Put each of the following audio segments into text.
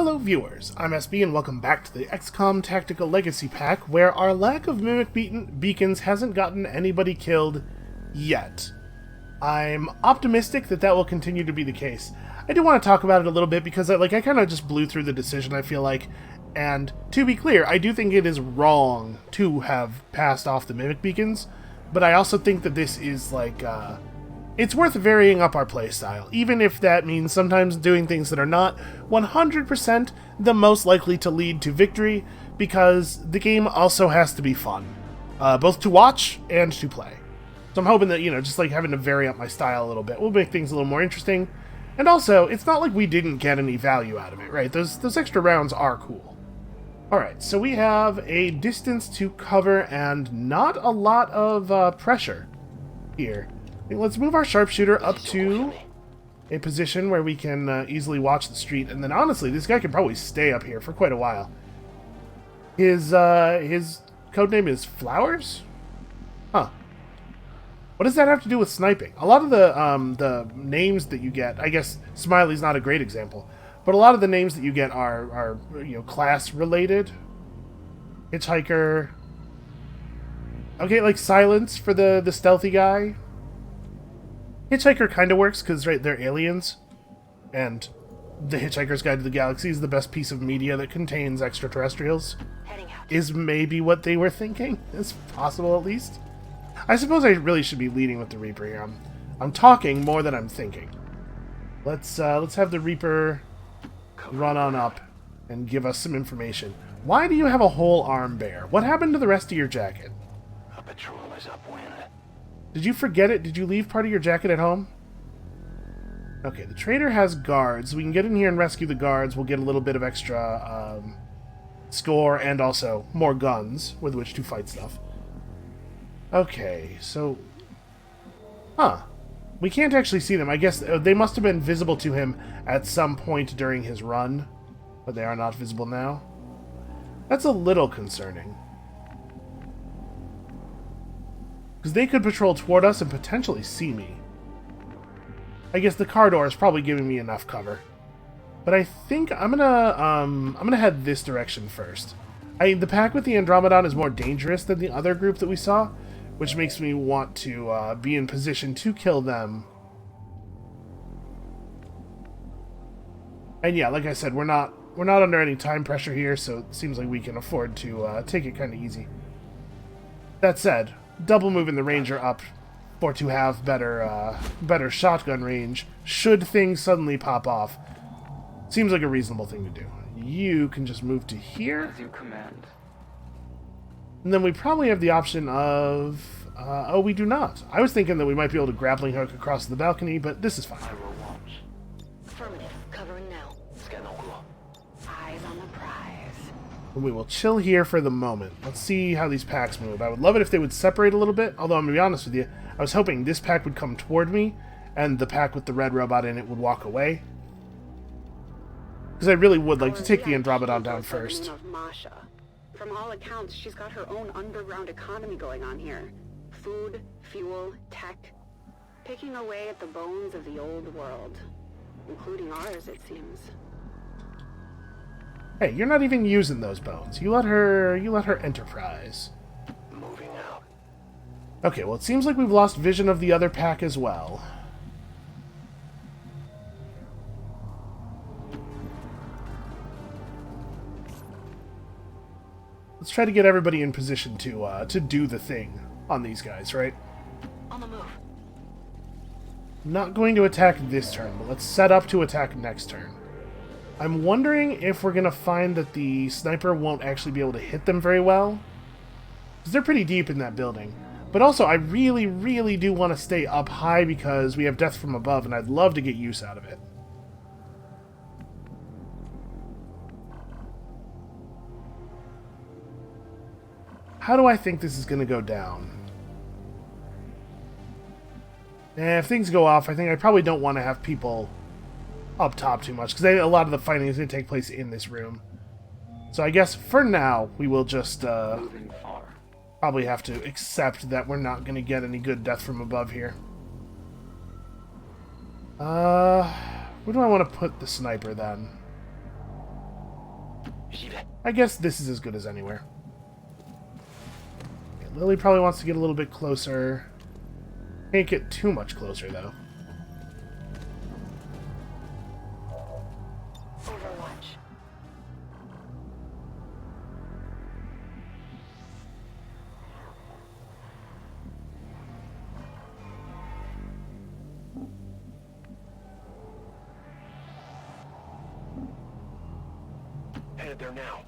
Hello viewers, I'm SB and welcome back to the XCOM Tactical Legacy Pack, where our lack of Mimic beacons hasn't gotten anybody killed yet. I'm optimistic that that will continue to be the case. I do want to talk about it a little bit because I kind of just blew through the decision, I feel like. And to be clear, I do think it is wrong to have passed off the Mimic beacons, but I also think that this is it's worth varying up our playstyle, even if that means sometimes doing things that are not 100% the most likely to lead to victory, because the game also has to be fun, both to watch and to play. So I'm hoping that, just having to vary up my style a little bit will make things a little more interesting. And also, it's not like we didn't get any value out of it, right? Those extra rounds are cool. Alright, so we have a distance to cover and not a lot of pressure here. Let's move our sharpshooter up to a position where we can easily watch the street, and then honestly, this guy can probably stay up here for quite a while. His codename is Flowers? Huh. What does that have to do with sniping? A lot of the names that you get, I guess Smiley's not a great example, but a lot of the names that you get are class related. Hitchhiker. Okay, like Silence for the stealthy guy. Hitchhiker kind of works because, right, they're aliens, and The Hitchhiker's Guide to the Galaxy is the best piece of media that contains extraterrestrials. Is maybe what they were thinking. It's possible, at least. I suppose I really should be leading with the Reaper here. I'm talking more than I'm thinking. Let's have the Reaper run on up and give us some information. Why do you have a whole arm bare? What happened to the rest of your jacket? A patrol is upwind. Did you forget it? Did you leave part of your jacket at home? Okay, the trader has guards. We can get in here and rescue the guards. We'll get a little bit of extra score and also more guns with which to fight stuff. Okay, so... Huh. We can't actually see them. I guess they must have been visible to him at some point during his run, but they are not visible now. That's a little concerning. Because they could patrol toward us and potentially see me. I guess the car door is probably giving me enough cover. But I think I'm gonna head this direction first. The pack with the Andromedon is more dangerous than the other group that we saw, which makes me want to be in position to kill them. And yeah, like I said, we're not under any time pressure here, so it seems like we can afford to take it kind of easy. That said, double moving the Ranger up for to have better shotgun range should things suddenly pop off seems like a reasonable thing to do. You can just move to here. As you command. And then we probably have the option of... oh, we do not. I was thinking that we might be able to grappling hook across the balcony, but this is fine. I will watch. Affirmative. Covering now. Eyes on the prize. And we will chill here for the moment. Let's see how these packs move. I would love it if they would separate a little bit, although I'm going to be honest with you, I was hoping this pack would come toward me, and the pack with the red robot in it would walk away. Because I really would like to take the Andromedon down first. From all accounts, she's got her own underground economy going on here. Food, fuel, tech. Picking away at the bones of the old world. Including ours, it seems. Hey, you're not even using those bones. You let her enterprise. Moving out. Okay, well it seems like we've lost vision of the other pack as well. Let's try to get everybody in position to do the thing on these guys, right? On the move. I'm not going to attack this turn, but let's set up to attack next turn. I'm wondering if we're going to find that the sniper won't actually be able to hit them very well. Because they're pretty deep in that building. But also, I really, really do want to stay up high because we have death from above, and I'd love to get use out of it. How do I think this is going to go down? If things go off, I think I probably don't want to have people up top too much, because a lot of the fighting is going to take place in this room. So I guess for now, we will just probably have to accept that we're not going to get any good death from above here. Where do I want to put the sniper then? I guess this is as good as anywhere. Okay, Lily probably wants to get a little bit closer. Can't get too much closer, though. Overwatch. Headed there now.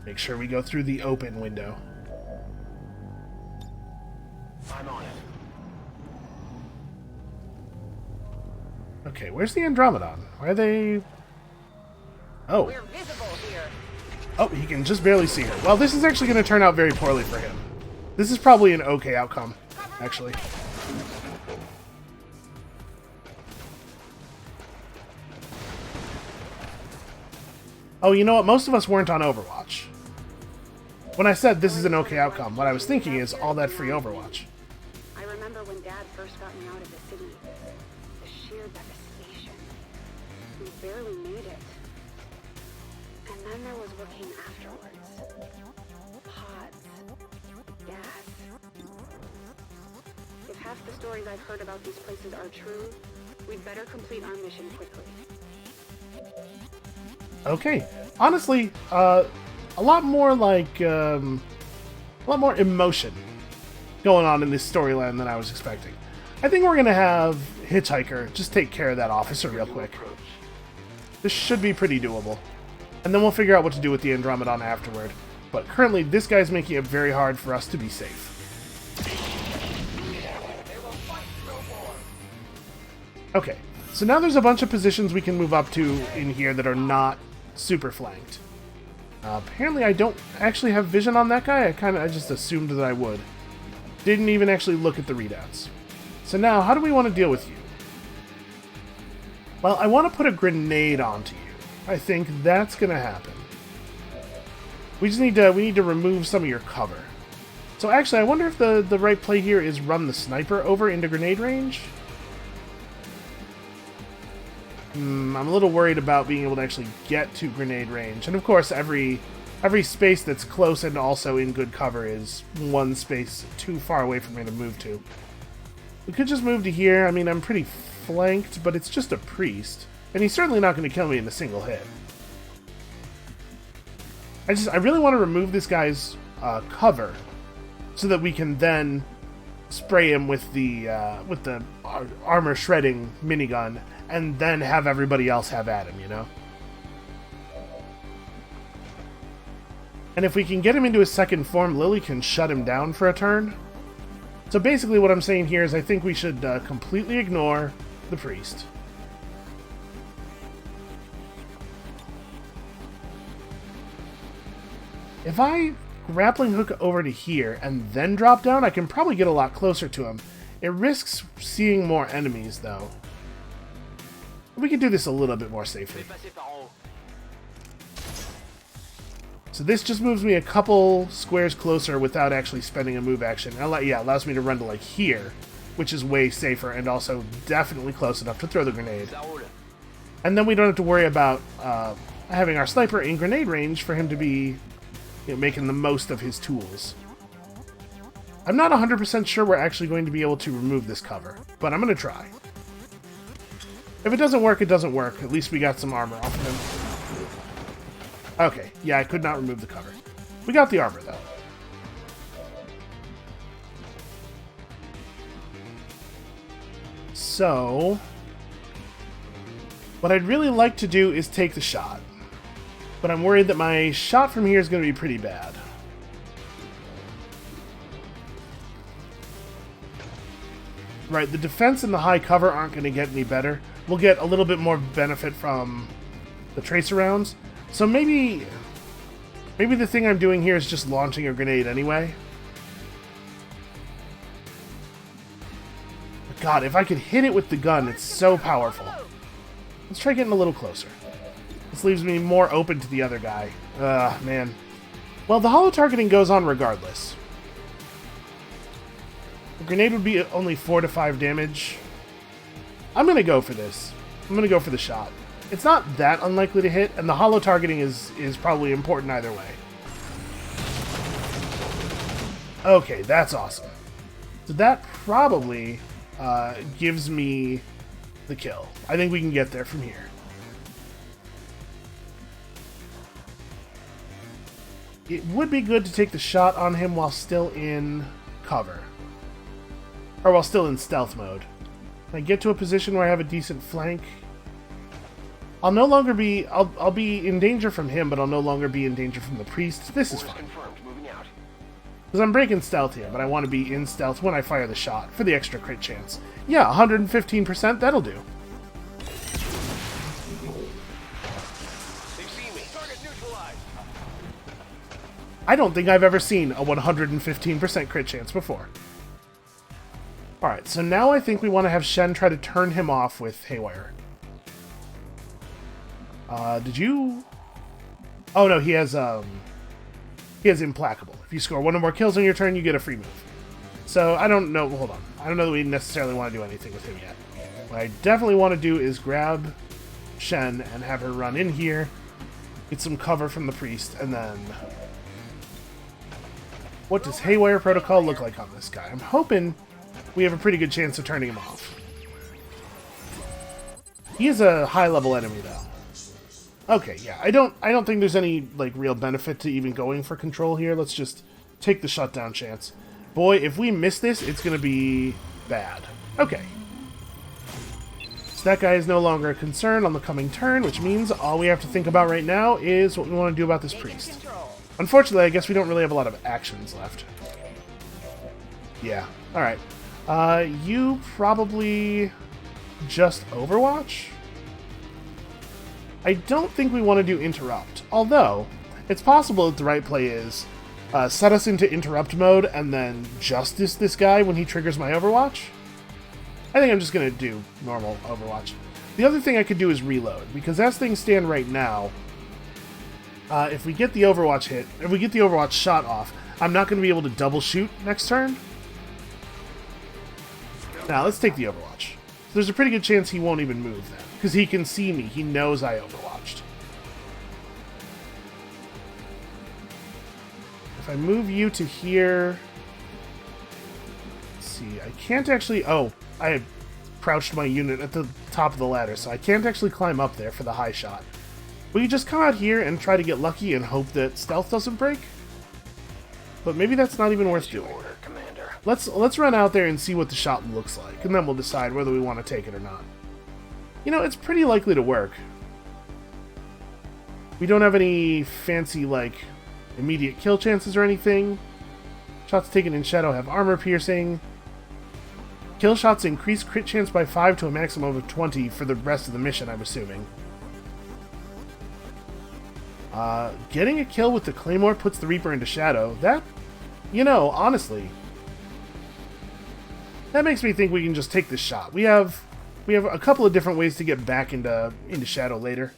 Make sure we go through the open window. I'm on it. Okay, where's the Andromedon? Why are they... Oh. We're visible here. Oh, he can just barely see her. Well, this is actually going to turn out very poorly for him. This is probably an okay outcome, actually. Oh, you know what? Most of us weren't on Overwatch. When I said this is an okay outcome, what I was thinking is all that free Overwatch. I remember when Dad first got me out of the city. The sheer devastation. We barely made it. And then there was what came afterwards. Pods. Gas. If half the stories I've heard about these places are true, we'd better complete our mission quickly. Okay. Honestly, a lot more like, a lot more emotion going on in this storyline than I was expecting. I think we're going to have Hitchhiker just take care of that officer real quick. This should be pretty doable. And then we'll figure out what to do with the Andromedon afterward. But currently, this guy's making it very hard for us to be safe. Okay, so now there's a bunch of positions we can move up to in here that are not super flanked. Apparently I don't actually have vision on that guy. I just assumed that I would. Didn't even actually look at the readouts. So now, how do we want to deal with you? Well, I want to put a grenade onto you. I think that's going to happen. We just need to remove some of your cover. So actually, I wonder if the right play here is run the sniper over into grenade range. I'm a little worried about being able to actually get to grenade range. And of course, every space that's close and also in good cover is one space too far away for me to move to. We could just move to here. I mean, I'm pretty flanked, but it's just a priest. And he's certainly not going to kill me in a single hit. I really want to remove this guy's cover so that we can then spray him with the armor shredding minigun and then have everybody else have at him, you know? And if we can get him into his second form, Lily can shut him down for a turn. So basically what I'm saying here is I think we should completely ignore the priest. If I grappling hook over to here and then drop down, I can probably get a lot closer to him. It risks seeing more enemies, though. We can do this a little bit more safely. So this just moves me a couple squares closer without actually spending a move action. Allows me to run to like here, which is way safer and also definitely close enough to throw the grenade. And then we don't have to worry about having our sniper in grenade range for him to be making the most of his tools. I'm not 100% sure we're actually going to be able to remove this cover, but I'm going to try. If it doesn't work, it doesn't work. At least we got some armor off of him. Okay, yeah, I could not remove the cover. We got the armor, though. So, what I'd really like to do is take the shot. But I'm worried that my shot from here is going to be pretty bad. Right, the defense and the high cover aren't going to get any better. We'll get a little bit more benefit from the tracer rounds. So maybe the thing I'm doing here is just launching a grenade anyway. But God, if I could hit it with the gun, it's so powerful. Let's try getting a little closer. This leaves me more open to the other guy. Man. Well, the holo targeting goes on regardless. The grenade would be only 4 to 5 damage. I'm going to go for this. I'm going to go for the shot. it's not that unlikely to hit, and the hollow targeting is probably important either way. Okay, that's awesome. So that probably gives me the kill. I think we can get there from here. It would be good to take the shot on him while still in cover. Or while still in stealth mode. When I get to a position where I have a decent flank, I'll no longer be... I'll be in danger from him, but I'll no longer be in danger from the priest. This is fine. Because I'm breaking stealth here, but I want to be in stealth when I fire the shot for the extra crit chance. Yeah, 115%, that'll do. I don't think I've ever seen a 115% crit chance before. Alright, so now I think we want to have Shen try to turn him off with Haywire. Did you... Oh no, he has Implacable. If you score one or more kills on your turn, you get a free move. So, I don't know... Hold on. I don't know that we necessarily want to do anything with him yet. What I definitely want to do is grab Shen and have her run in here, get some cover from the priest, and then... What does Haywire Protocol look like on this guy? I'm hoping we have a pretty good chance of turning him off. He is a high-level enemy, though. Okay, yeah, I don't think there's any, like, real benefit to even going for control here. Let's just take the shutdown chance. Boy, if we miss this, it's gonna be bad. Okay. So that guy is no longer a concern on the coming turn, which means all we have to think about right now is what we want to do about this priest. Unfortunately, I guess we don't really have a lot of actions left. Yeah, alright. You probably just Overwatch? I don't think we want to do Interrupt. Although, it's possible that the right play is set us into Interrupt mode and then Justice this guy when he triggers my Overwatch. I think I'm just going to do normal Overwatch. The other thing I could do is reload, because as things stand right now, if we get the Overwatch hit, if we get the Overwatch shot off, I'm not going to be able to double shoot next turn. Now, let's take the Overwatch. There's a pretty good chance he won't even move then, because he can see me. He knows I Overwatched. If I move you to here... Let's see, I can't actually... Oh, I had crouched my unit at the top of the ladder, so I can't actually climb up there for the high shot. Will you just come out here and try to get lucky and hope that stealth doesn't break? But maybe that's not even worth doing. Let's run out there and see what the shot looks like, and then we'll decide whether we want to take it or not. You know, it's pretty likely to work. We don't have any fancy, like, immediate kill chances or anything. Shots taken in shadow have armor piercing. Kill shots increase crit chance by 5 to a maximum of 20 for the rest of the mission, I'm assuming. Getting a kill with the Claymore puts the Reaper into shadow. That, you know, honestly, that makes me think we can just take this shot. We have a couple of different ways to get back into shadow later.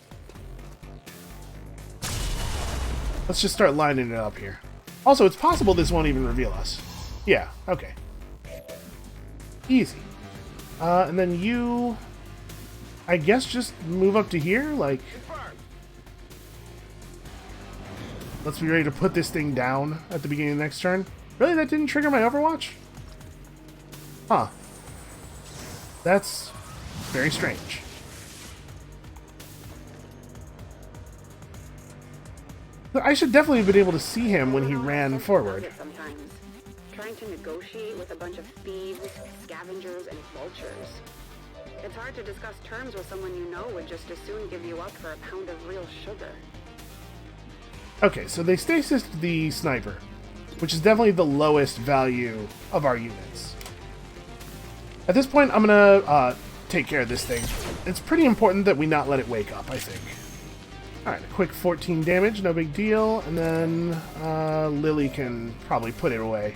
Let's just start lining it up here. Also, it's possible this won't even reveal us. Yeah, okay. Easy. And then you, I guess, just move up to here, like... Let's be ready to put this thing down at the beginning of the next turn. Really? That didn't trigger my Overwatch? Huh. That's very strange. I should definitely have been able to see him when he ran forward. Sometimes, trying to negotiate with a bunch of thieves, scavengers, and vultures. It's hard to discuss terms with someone you know would just as soon give you up for a pound of real sugar. Okay, so they stasised the sniper, which is definitely the lowest value of our units. At this point, I'm gonna take care of this thing. It's pretty important that we not let it wake up, I think. Alright, a quick 14 damage, no big deal, and then Lily can probably put it away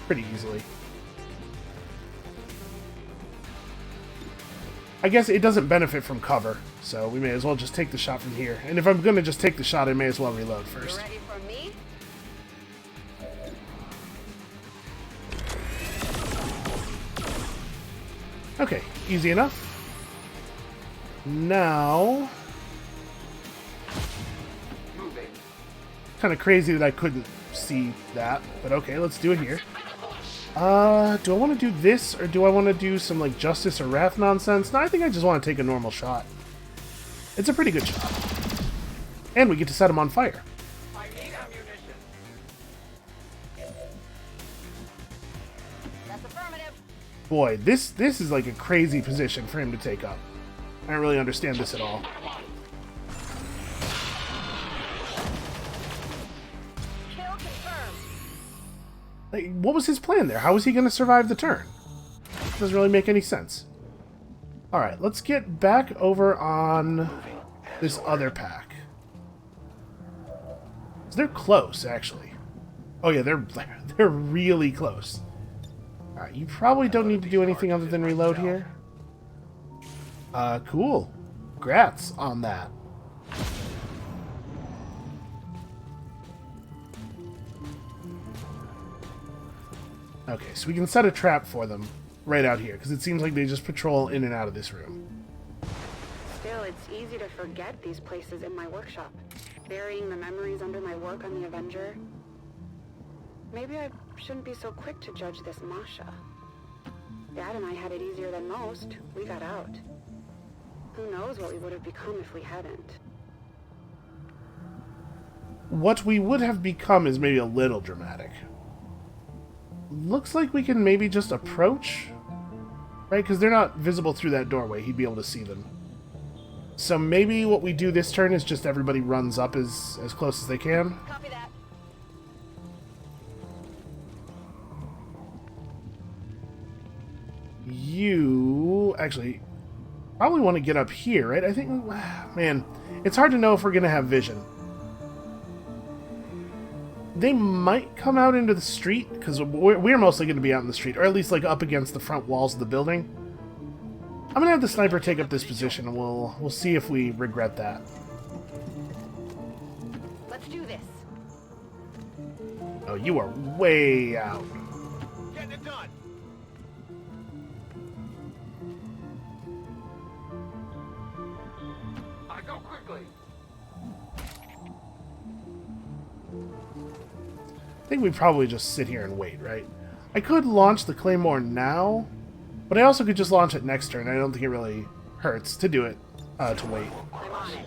pretty easily. I guess it doesn't benefit from cover, so we may as well just take the shot from here. And if I'm going to just take the shot, I may as well reload first. You ready for me? Okay, easy enough. Now, kind of crazy that I couldn't see that, but okay, let's do it here. Do I want to do this, or do I want to do some, like, Justice or Wrath nonsense? No, I think I just want to take a normal shot. It's a pretty good shot. And we get to set him on fire. I need ammunition. That's affirmative. Boy, this is like a crazy position for him to take up. I don't really understand this at all. Kill confirmed. Like, what was his plan there? How was he going to survive the turn? Doesn't really make any sense. Alright, let's get back over on this other pack. They're close, actually. Oh yeah, they're really close. Alright, you probably don't need to do anything other than reload here. Cool. Congrats on that. Okay, so we can set a trap for them right out here, because it seems like they just patrol in and out of this room. Still, it's easy to forget these places in my workshop. Burying the memories under my work on the Avenger. Maybe I shouldn't be so quick to judge this Masha. Dad and I had it easier than most. We got out. Who knows what we would have become if we hadn't. What we would have become is maybe a little dramatic. Looks like we can maybe just approach, right? Because they're not visible through that doorway. He'd be able to see them. So maybe what we do this turn is just everybody runs up as close as they can. Copy that. You actually probably want to get up here, right? I think, man, it's hard to know if we're going to have vision. They might come out into the street, because we're mostly going to be out in the street, or at least like up against the front walls of the building. I'm going to have the sniper take up this position, and we'll see if we regret that. Let's do this. Oh, you are way out. Getting it done. I go quickly. I think we probably just sit here and wait, right? I could launch the Claymore now, but I also could just launch it next turn. I don't think it really hurts to do it, to wait. I'm on it.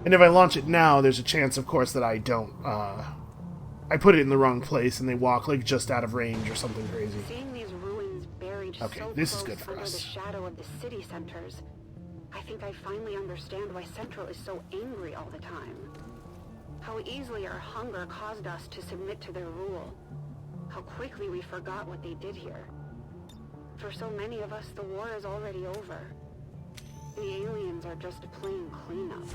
And if I launch it now, there's a chance, of course, that I don't, I put it in the wrong place and they walk, like, just out of range or something crazy. Seeing these ruins buried Okay, so this is close good for under us. the shadow of the city centers, I think I finally understand why Central is so angry all the time. How easily our hunger caused us to submit to their rule. How quickly we forgot what they did here. For so many of us, the war is already over. The aliens are just plain cleanup.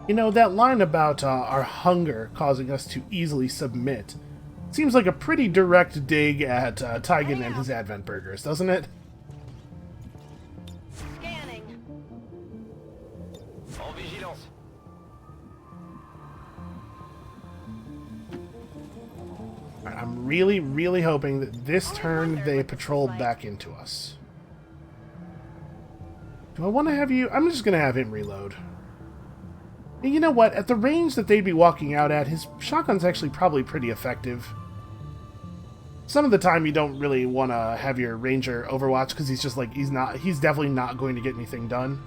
You know, that line about our hunger causing us to easily submit seems like a pretty direct dig at Tygan and his Advent burgers, doesn't it? Scanning. En vigilance. Alright, I'm really, really hoping that this turn they patrol back into us. Do I want to have you... I'm just going to have him reload. And you know what? At the range that they'd be walking out at, his shotgun's actually probably pretty effective. Some of the time you don't really want to have your ranger overwatch because he's just like, he's definitely not going to get anything done.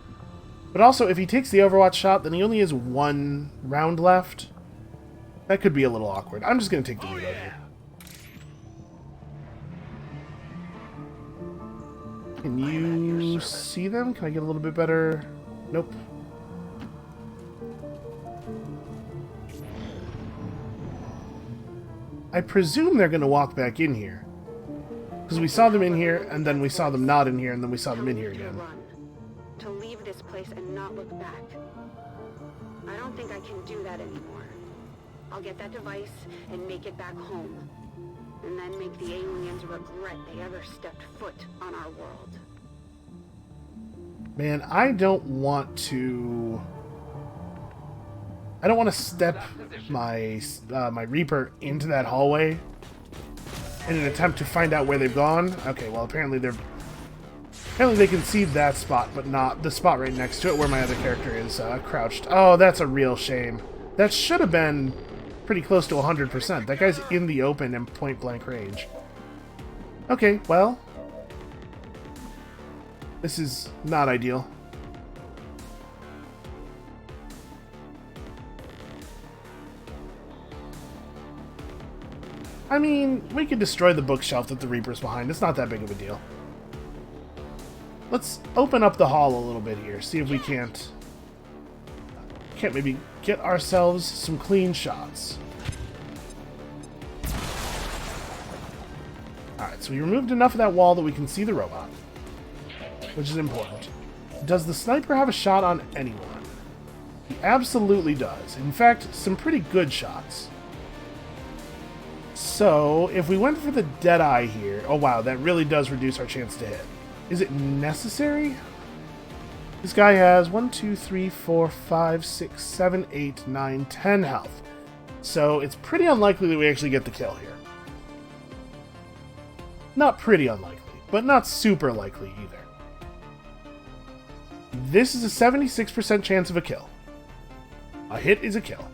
But also, if he takes the overwatch shot, then he only has one round left. That could be a little awkward. I'm just going to take the reload here. Can you see them? Can I get a little bit better? Nope. I presume they're going to walk back in here. Because we saw them in here, and then we saw them not in here, and then we saw them in here again. To leave this place and not look back. I don't think I can do that anymore. I'll get that device and make it back home. And then make the aliens regret they ever stepped foot on our world. Man, I don't want to step my my Reaper into that hallway in an attempt to find out where they've gone. Okay, well apparently they can see that spot, but not the spot right next to it where my other character is crouched. Oh, that's a real shame. That should have been pretty close to 100%. That guy's in the open and point-blank range. Okay, well... this is not ideal. I mean, we could destroy the bookshelf that the Reaper's behind. It's not that big of a deal. Let's open up the hall a little bit here. See if we can't maybe get ourselves some clean shots. Alright, so we removed enough of that wall that we can see the robot, which is important. Does the sniper have a shot on anyone? He absolutely does. In fact, some pretty good shots. So, if we went for the Deadeye here... oh wow, that really does reduce our chance to hit. Is it necessary? This guy has 1, 2, 3, 4, 5, 6, 7, 8, 9, 10 health. So, it's pretty unlikely that we actually get the kill here. Not pretty unlikely, but not super likely either. This is a 76% chance of a kill. A hit is a kill.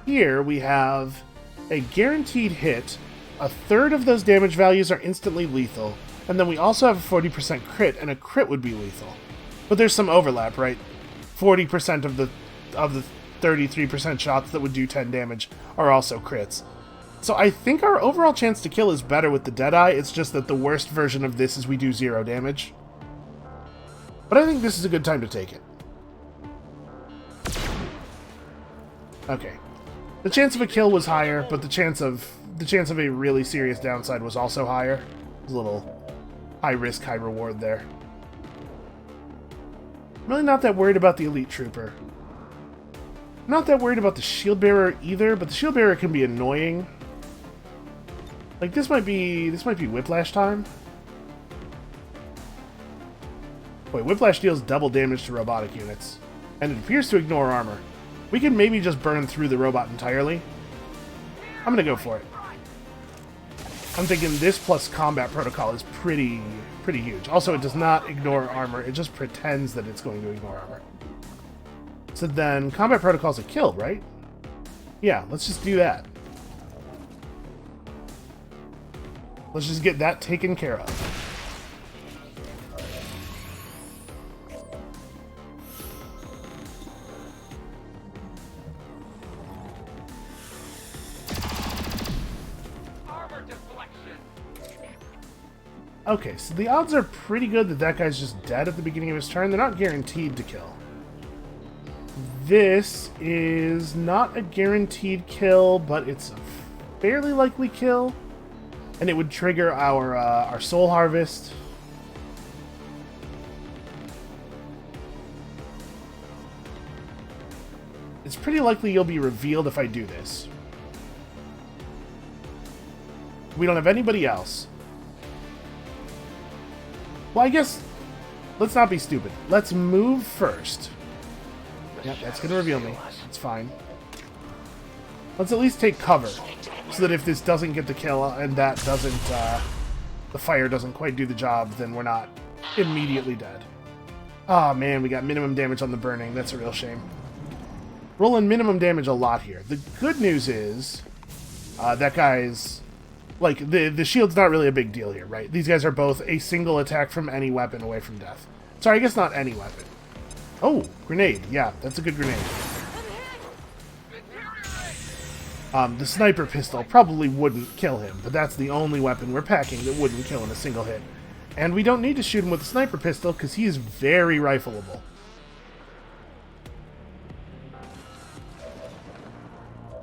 Here we have a guaranteed hit. A third of those damage values are instantly lethal, and then we also have a 40% crit, and a crit would be lethal. But there's some overlap, right? 40% of the 33% shots that would do 10 damage are also crits. So I think our overall chance to kill is better with the Deadeye. It's just that the worst version of this is we do 0 damage. But I think this is a good time to take it. Okay. The chance of a kill was higher, but the chance of a really serious downside was also higher. It was a little high risk, high reward there. I'm really not that worried about the elite trooper. I'm not that worried about the shield bearer either, but the shield bearer can be annoying. Like this might be whiplash time. Wait, whiplash deals double damage to robotic units, and it appears to ignore armor. We can maybe just burn through the robot entirely. I'm gonna go for it. I'm thinking this plus combat protocol is pretty huge. Also, it does not ignore armor. It just pretends that it's going to ignore armor. So then, combat protocol's a kill, right? Yeah, let's just do that. Let's just get that taken care of. Okay, so the odds are pretty good that that guy's just dead at the beginning of his turn. They're not guaranteed to kill. This is not a guaranteed kill, but it's a fairly likely kill. And it would trigger our soul harvest. It's pretty likely you'll be revealed if I do this. We don't have anybody else. Well, I guess, let's not be stupid. Let's move first. Yep, that's going to reveal me. It's fine. Let's at least take cover, so that if this doesn't get the kill, and that doesn't, the fire doesn't quite do the job, then we're not immediately dead. Ah, man, we got minimum damage on the burning. That's a real shame. Rolling minimum damage a lot here. The good news is, that guy's... like, the shield's not really a big deal here, right? These guys are both a single attack from any weapon away from death. Sorry, I guess not any weapon. Oh, grenade. Yeah, that's a good grenade. The sniper pistol probably wouldn't kill him, but that's the only weapon we're packing that wouldn't kill in a single hit. And we don't need to shoot him with a sniper pistol, because he is very rifleable.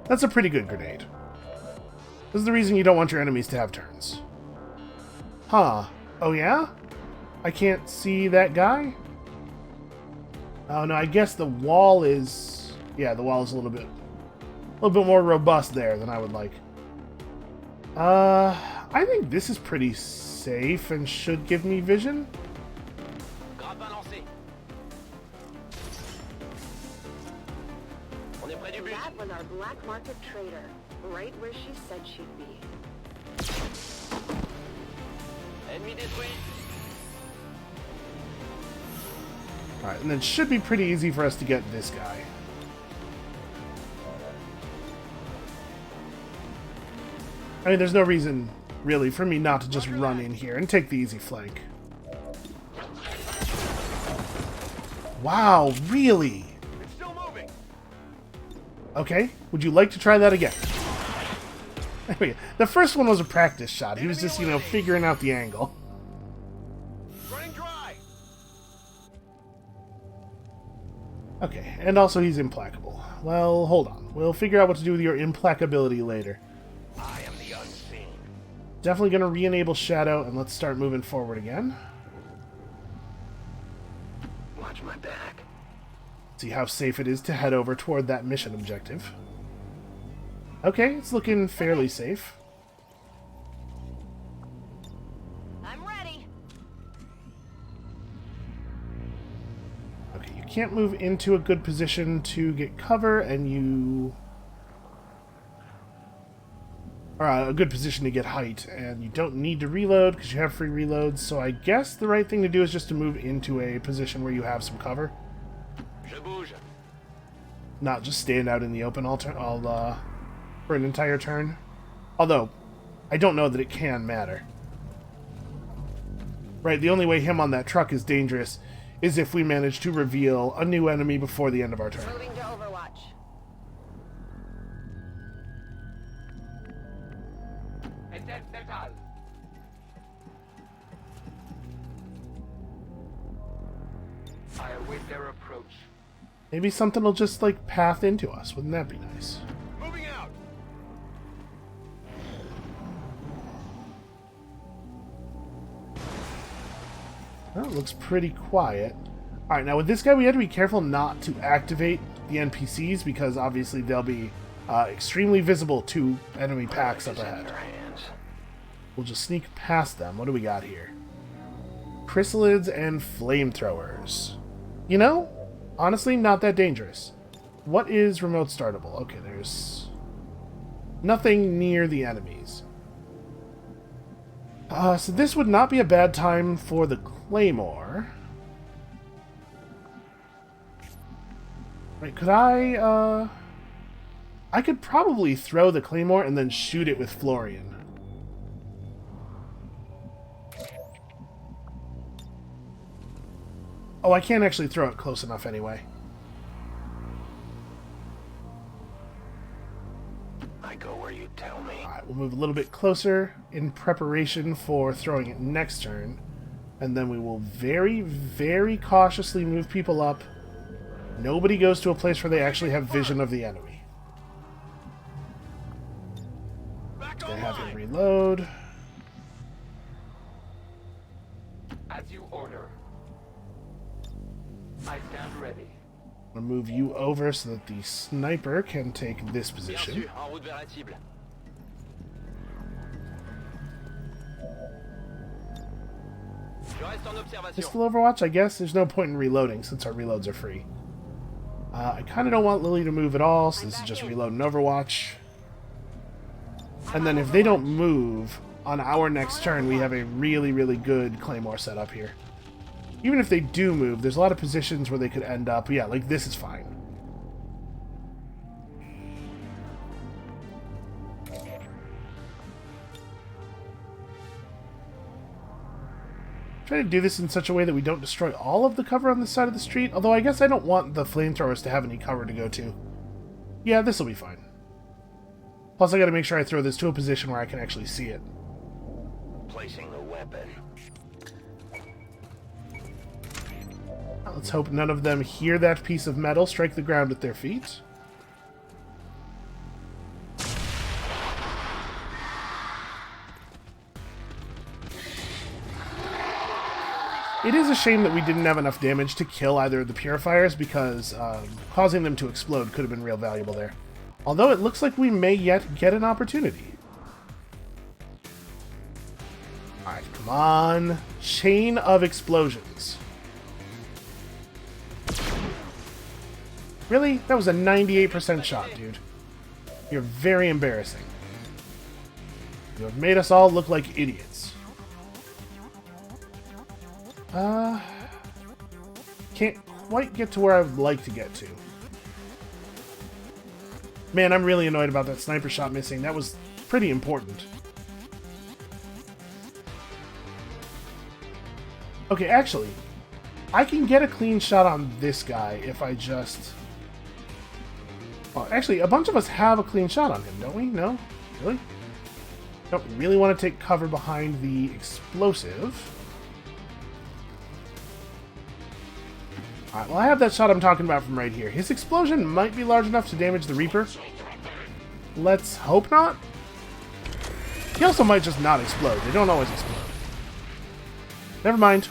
That's a pretty good grenade. This is the reason you don't want your enemies to have turns. Huh. Oh yeah? I can't see that guy? Oh no, I guess the wall is... yeah, the wall is a little bit more robust there than I would like. I think this is pretty safe and should give me vision. That was our black market trader, right where she said she'd be. Alright, and then it should be pretty easy for us to get this guy. I mean, there's no reason, really, for me not to just run in here and take the easy flank. Wow, really? It's still moving. Okay, would you like to try that again? There we go. The first one was a practice shot. He was just, you know, figuring out the angle. Running dry. Okay, and also he's implacable. Well, hold on. We'll figure out what to do with your implacability later. I am the unseen. Definitely going to re-enable Shadow, and let's start moving forward again. Watch my back. See how safe it is to head over toward that mission objective. Okay, it's looking fairly safe. I'm ready. Okay, you can't move into a good position to get cover, and you... Or a good position to get height, and you don't need to reload because you have free reloads, so I guess the right thing to do is just to move into a position where you have some cover. Je bouge. Not just stand out in the open for an entire turn. Although, I don't know that it can matter. Right, the only way him on that truck is dangerous is if we manage to reveal a new enemy before the end of our turn. Moving to Overwatch. Interceptal. I await their approach. Maybe something will just, like, path into us. Wouldn't that be nice? Moving out. Well, it looks pretty quiet. Alright, now with this guy, we have to be careful not to activate the NPCs because obviously they'll be extremely visible to enemy packs up ahead. We'll just sneak past them. What do we got here? Chrysalids and flamethrowers. You know, honestly, not that dangerous. What is remote startable? Okay, there's nothing near the enemies. So this would not be a bad time for the Claymore. Right, could I could probably throw the Claymore and then shoot it with Florian. Oh, I can't actually throw it close enough anyway. I go where you tell me. Alright, we'll move a little bit closer in preparation for throwing it next turn. And then we will very, very cautiously move people up. Nobody goes to a place where they actually have vision of the enemy. They have him reload. As you order. I stand ready. I'm going to move you over so that the sniper can take this position. En route vers la cible. Je reste en observation. Pistol Overwatch, I guess. There's no point in reloading since our reloads are free. I kind of don't want Lily to move at all, so this is just reload and Overwatch. And then if they don't move, on our next turn, we have a really, really good Claymore set up here. Even if they do move, there's a lot of positions where they could end up. Yeah, like this is fine. Try to do this in such a way that we don't destroy all of the cover on this side of the street, although I guess I don't want the flamethrowers to have any cover to go to. Yeah, this will be fine. Plus I gotta make sure I throw this to a position where I can actually see it. Placing the weapon. Let's hope none of them hear that piece of metal strike the ground at their feet. It is a shame that we didn't have enough damage to kill either of the purifiers because causing them to explode could have been real valuable there. Although it looks like we may yet get an opportunity. Alright, come on. Chain of explosions. Really? That was a 98% shot, dude. You're very embarrassing. You have made us all look like idiots. Can't quite get to where I would like to get to. Man, I'm really annoyed about that sniper shot missing. That was pretty important. Okay, actually, I can get a clean shot on this guy if I just... Oh, actually, a bunch of us have a clean shot on him, don't we? No? Really? Don't really want to take cover behind the explosive. Alright, well I have that shot I'm talking about from right here. His explosion might be large enough to damage the Reaper. Let's hope not. He also might just not explode. They don't always explode. Never mind.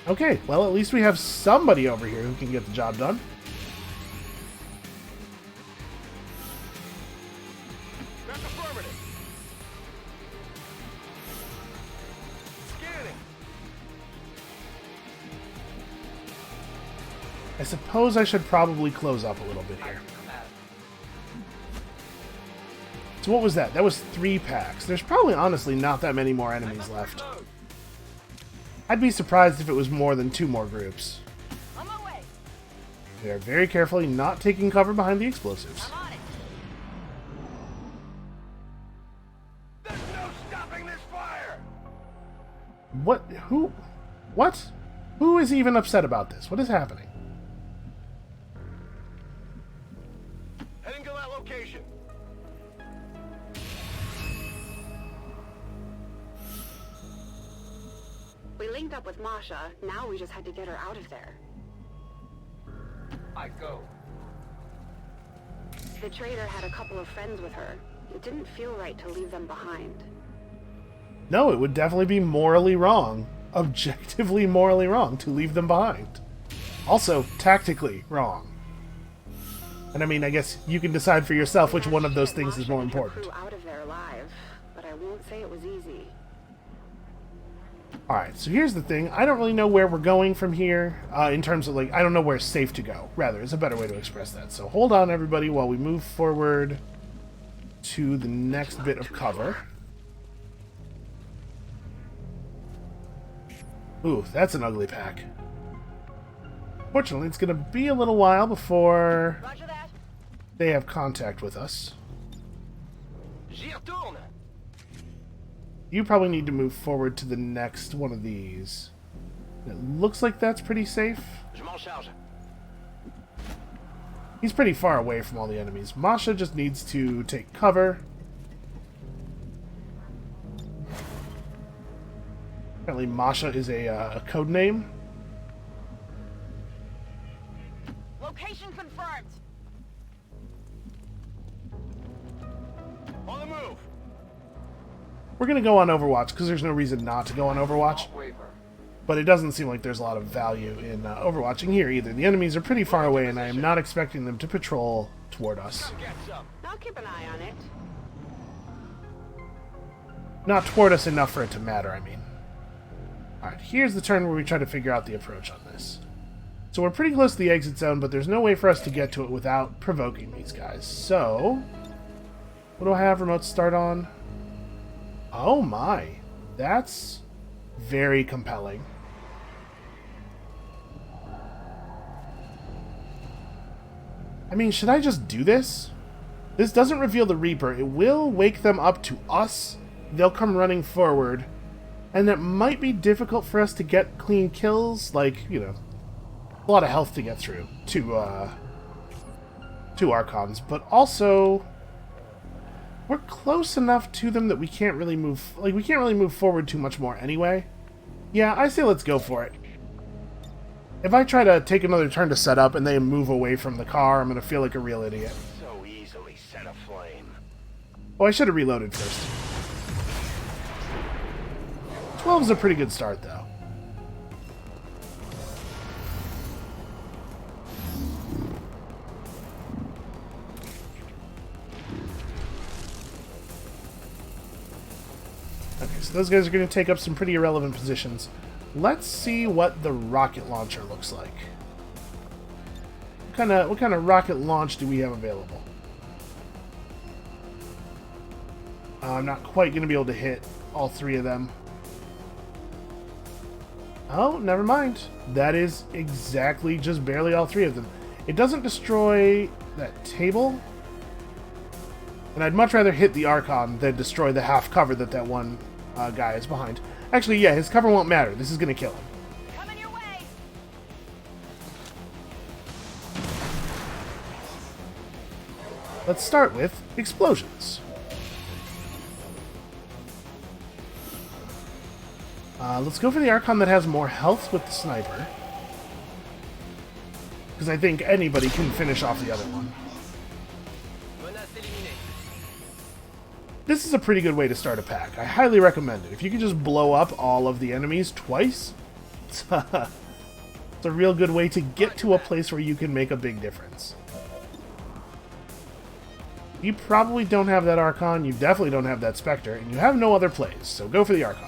Okay, well at least we have somebody over here who can get the job done. That's affirmative. Scanning. I suppose I should probably close up a little bit here. So what was that? That was 3 packs. There's probably honestly not that many more enemies left. I'd be surprised if it was more than 2 more groups. On my way. They are very carefully not taking cover behind the explosives. I'm on it. There's no stopping this fire. What? Who? What? Who is even upset about this? What is happening? Heading to that location. We linked up with Masha. Now we just had to get her out of there. I go. The traitor had a couple of friends with her. It didn't feel right to leave them behind. No, it would definitely be morally wrong. Objectively morally wrong to leave them behind. Also, tactically wrong. And I mean, I guess you can decide for yourself which one of those things is more Masha got her important. crew out of there alive, but I won't say it was easy. Alright, so here's the thing. I don't really know where we're going from here, in terms of, like, I don't know where it's safe to go. Rather, is a better way to express that. So hold on, everybody, while we move forward to the next bit of cover. Ooh, that's an ugly pack. Fortunately, it's going to be a little while before Roger that. they have contact with us. J'y retourne. You probably need to move forward to the next one of these. It looks like that's pretty safe. Je m'en charge. He's pretty far away from all the enemies. Masha just needs to take cover. Apparently Masha is a code name. Location confirmed. On the move. We're going to go on Overwatch because there's no reason not to go on Overwatch. But it doesn't seem like there's a lot of value in overwatching here either. The enemies are pretty far away and I am not expecting them to patrol toward us. Get some. I'll keep an eye on it. Not toward us enough for it to matter, I mean. Alright, here's the turn where we try to figure out the approach on this. So we're pretty close to the exit zone, but there's no way for us to get to it without provoking these guys. So, what do I have remote start on? Oh my, that's very compelling. I mean, should I just do this? This doesn't reveal the Reaper. It will wake them up to us. They'll come running forward. And that might be difficult for us to get clean kills. Like, you know, a lot of health to get through to Archons. But also, we're close enough to them that we can't really move... Like, we can't really move forward too much more anyway. Yeah, I say let's go for it. If I try to take another turn to set up and they move away from the car, I'm going to feel like a real idiot. So easily set aflame. Oh, I should have reloaded first. 12 is a pretty good start, though. Okay, so those guys are going to take up some pretty irrelevant positions. Let's see what the rocket launcher looks like. What kind of rocket launch do we have available? I'm not quite going to be able to hit all 3 of them. Oh, never mind. That is exactly just barely all 3 of them. It doesn't destroy that table, And I'd much rather hit the Archon than destroy the half cover that one guy is behind. Actually, yeah, his cover won't matter. This is going to kill him. Coming your way. Let's start with explosions. Let's go for the Archon that has more health with the sniper. Because I think anybody can finish off the other one. This is a pretty good way to start a pack. I highly recommend it. If you can just blow up all of the enemies twice, it's a real good way to get to a place where you can make a big difference. You probably don't have that Archon, you definitely don't have that Spectre, and you have no other plays, so go for the Archon.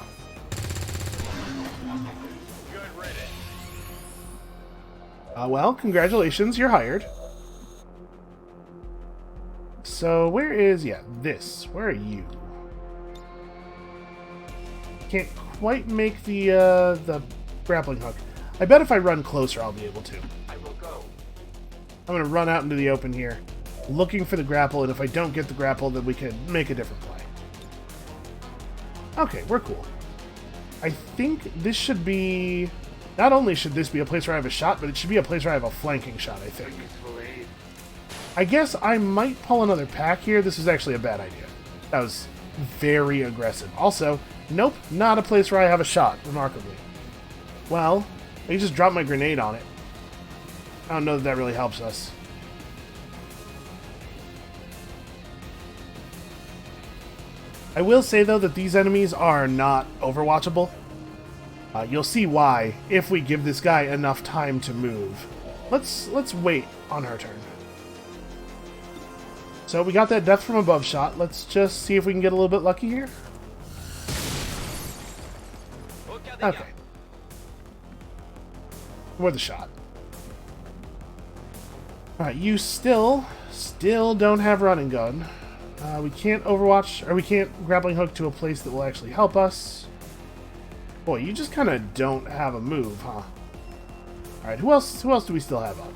Well, congratulations, you're hired. So, where is... yeah, this. Where are you? Can't quite make the grappling hook. I bet if I run closer, I'll be able to. I will go. I'm going to run out into the open here, looking for the grapple, and if I don't get the grapple, then we can make a different play. Okay, we're cool. I think this should be... not only should this be a place where I have a shot, but it should be a place where I have a flanking shot, I think. I guess I might pull another pack here. This is actually a bad idea. That was very aggressive. Also, nope, not a place where I have a shot, remarkably. Well, I just dropped my grenade on it. I don't know that that really helps us. I will say, though, that these enemies are not overwatchable. You'll see why if we give this guy enough time to move. Let's wait on her turn. So we got that death from above shot. Let's just see if we can get a little bit lucky here. Okay. Worth a shot. Alright, you still don't have running gun. We can't overwatch, or we can't grappling hook to a place that will actually help us. Boy, you just kind of don't have a move, huh? Alright, who else do we still have up?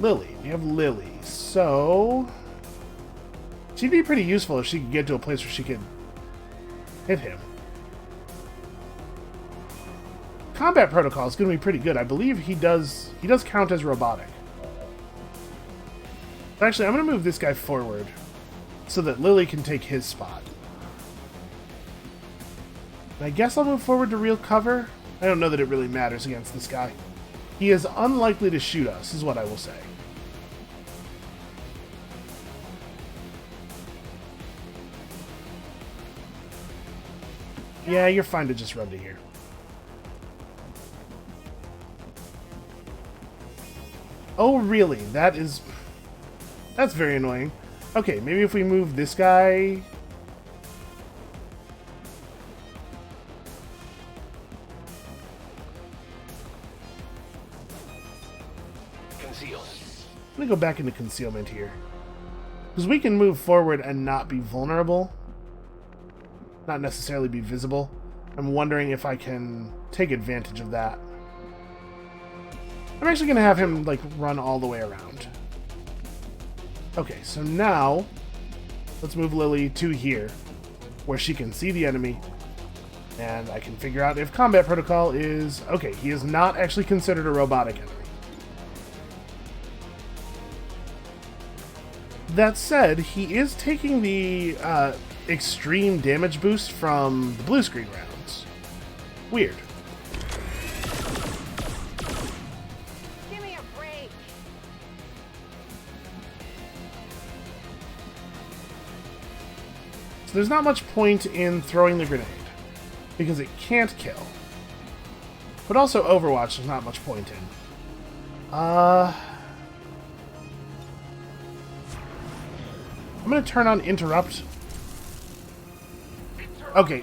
Lily. We have Lily. So... she'd be pretty useful if she could get to a place where she could hit him. Combat protocol is going to be pretty good. I believe he does count as robotic. Actually, I'm going to move this guy forward so that Lily can take his spot. And I guess I'll move forward to real cover. I don't know that it really matters against this guy. He is unlikely to shoot us, is what I will say. Yeah, you're fine to just run to here. Oh, really? That's very annoying. Okay, maybe if we move this guy... Conceal. I'm gonna go back into concealment here. Because we can move forward and not be vulnerable. Not necessarily be visible. I'm wondering if I can take advantage of that. I'm actually going to have him, like, run all the way around. Okay, so now, let's move Lily to here, where she can see the enemy, and I can figure out if combat protocol is... okay, he is not actually considered a robotic enemy. That said, he is taking the extreme damage boost from the blue screen rounds. Weird. Give me a break. So there's not much point in throwing the grenade, because it can't kill. But also Overwatch there's not much point in. I'm gonna turn on Interrupt. Okay,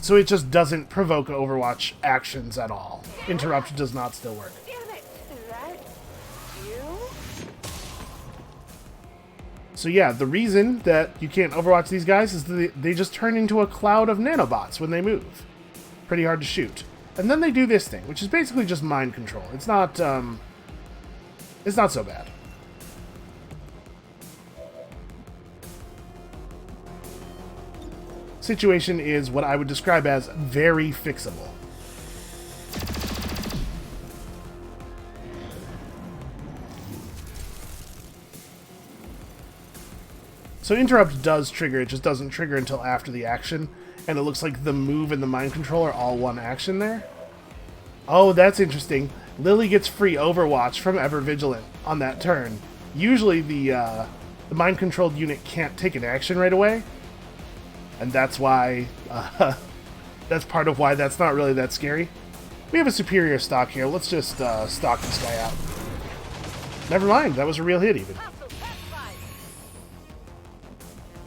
so it just doesn't provoke Overwatch actions at all. Interrupt does not still work. Damn it! Is that you? So yeah, the reason that you can't Overwatch these guys is that they just turn into a cloud of nanobots when they move. Pretty hard to shoot. And then they do this thing, which is basically just mind control. It's not It's not so bad. Situation is what I would describe as very fixable. So interrupt does trigger, it just doesn't trigger until after the action, and it looks like the move and the mind control are all one action there. Oh, that's interesting. Lily gets free Overwatch from Ever Vigilant on that turn. Usually the mind-controlled unit can't take an action right away, and that's why, that's part of why that's not really that scary. We have a superior stock here. Let's just stock this guy out. Never mind, that was a real hit even.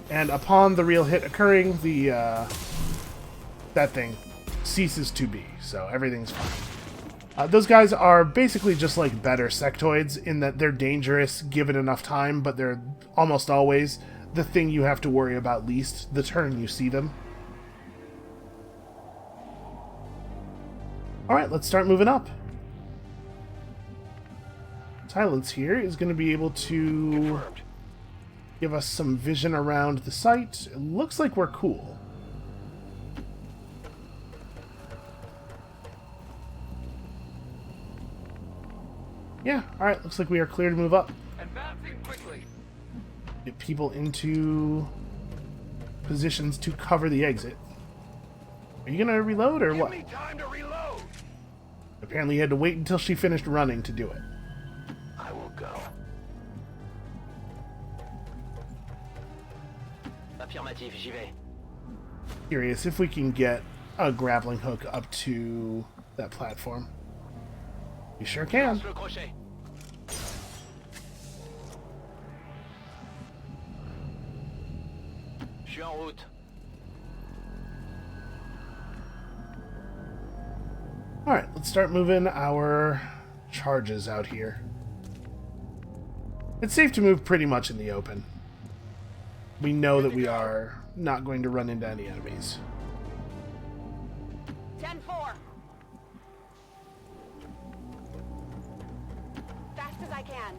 And upon the real hit occurring, the that thing ceases to be, so everything's fine. Those guys are basically just like better sectoids in that they're dangerous given enough time, but they're almost always the thing you have to worry about least the turn you see them. Alright, let's start moving up. Silence here is going to be able to give us some vision around the site. It looks like we're cool. Yeah, alright, looks like we are clear to move up. Advancing quickly. Get people into positions to cover the exit. Are you gonna reload or what? Give me time to reload. Apparently you had to wait until she finished running to do it. I will go. Affirmative, j'y vais. Curious if we can get a grappling hook up to that platform. You sure can. Lance le crochet. Je suis en route. Alright, let's start moving our charges out here. It's safe to move pretty much in the open. We know that we are not going to run into any enemies. 10-4. Fast as I can.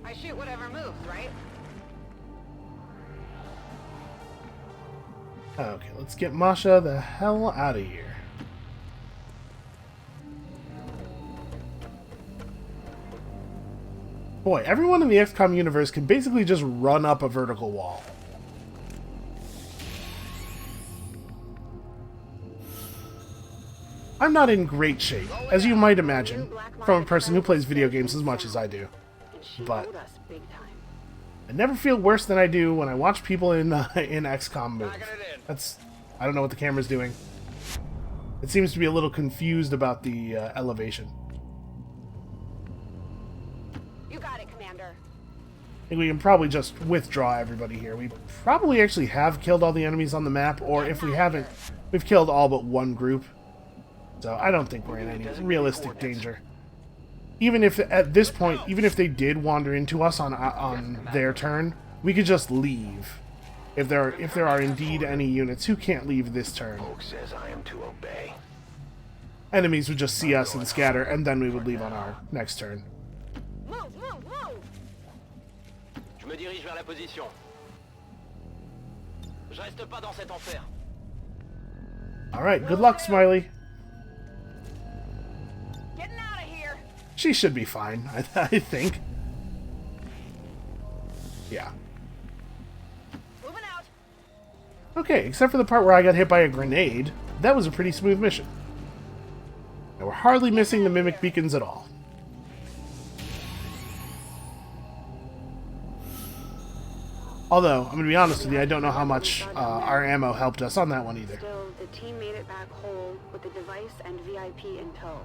I shoot whatever moves, right? Okay, let's get Masha the hell out of here. Boy, everyone in the XCOM universe can basically just run up a vertical wall. I'm not in great shape, as you might imagine, from a person who plays video games as much as I do. But Owed us big time. I never feel worse than I do when I watch people in XCOM move. That's... I don't know what the camera's doing. It seems to be a little confused about the elevation. You got it, Commander. I think we can probably just withdraw everybody here. We probably actually have killed all the enemies on the map, or if we haven't, we've killed all but one group. So I don't think we're in any realistic danger. Even if, at this point, even if they did wander into us on their turn, we could just leave. If there are indeed any units who can't leave this turn. Folk says I am to obey. Enemies would just see us and scatter, and then we would leave on our next turn. Move, move, move! Je me dirige vers la position. Je reste pas dans cet enfer. Alright, good luck, Smiley. Getting out of here! She should be fine, I think. Yeah. Moving out! Okay, except for the part where I got hit by a grenade, that was a pretty smooth mission. And we're hardly missing the mimic beacons at all. Although, I'm going to be honest with you, I don't know how much our ammo helped us on that one either. Still, the team made it back whole with the device and VIP in tow.